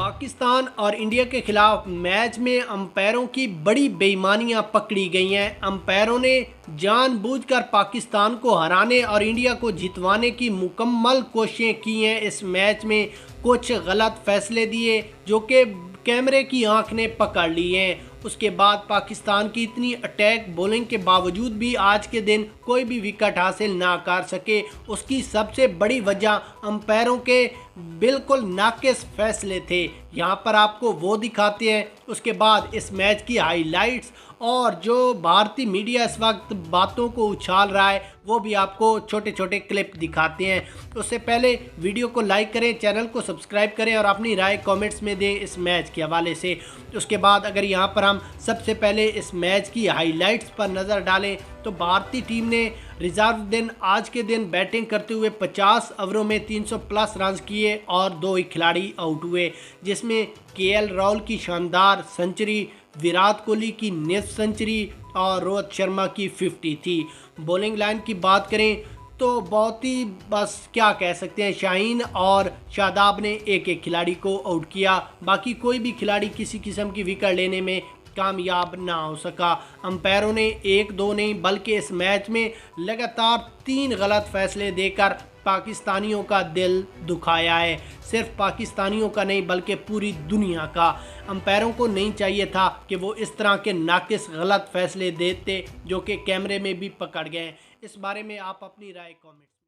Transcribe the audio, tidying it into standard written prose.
पाकिस्तान और इंडिया के खिलाफ मैच में अंपायरों की बड़ी बेईमानियां पकड़ी गई हैं। अंपायरों ने जानबूझकर पाकिस्तान को हराने और इंडिया को जितवाने की मुकम्मल कोशिशें की हैं। इस मैच में कुछ गलत फैसले दिए जो कि कैमरे की आंख ने पकड़ ली हैं। उसके बाद पाकिस्तान की इतनी अटैक बॉलिंग के बावजूद भी आज के दिन कोई भी विकेट हासिल ना कर सके। उसकी सबसे बड़ी वजह अंपायरों के बिल्कुल नाकिस फैसले थे। यहाँ पर आपको वो दिखाते हैं। उसके बाद इस मैच की हाइलाइट्स और जो भारतीय मीडिया इस वक्त बातों को उछाल रहा है वो भी आपको छोटे छोटे क्लिप दिखाते हैं। उससे पहले वीडियो को लाइक करें, चैनल को सब्सक्राइब करें और अपनी राय कमेंट्स में दें इस मैच के हवाले से। उसके बाद अगर यहाँ पर हम सबसे पहले इस मैच की हाइलाइट्स पर नज़र डालें तो भारतीय टीम ने रिजर्व दिन आज के दिन बैटिंग करते हुए 50 ओवरों में 300 प्लस रन किए और 2 ही खिलाड़ी आउट हुए, जिसमें केएल राहुल की शानदार सेंचुरी, विराट कोहली की निफ्ट सेंचुरी और रोहित शर्मा की 50 थी। बॉलिंग लाइन की बात करें तो बहुत ही बस क्या कह सकते हैं, शाहीन और शादाब ने एक एक खिलाड़ी को आउट किया। बाकी कोई भी खिलाड़ी किसी किस्म की विकेट लेने में कामयाब ना हो सका। अंपायरों ने एक दो नहीं बल्कि इस मैच में लगातार 3 गलत फैसले देकर पाकिस्तानियों का दिल दुखाया है। सिर्फ पाकिस्तानियों का नहीं बल्कि पूरी दुनिया का। अंपायरों को नहीं चाहिए था कि वो इस तरह के नाकिस गलत फैसले देते जो कि कैमरे में भी पकड़ गए। इस बारे में आप अपनी राय कमेंट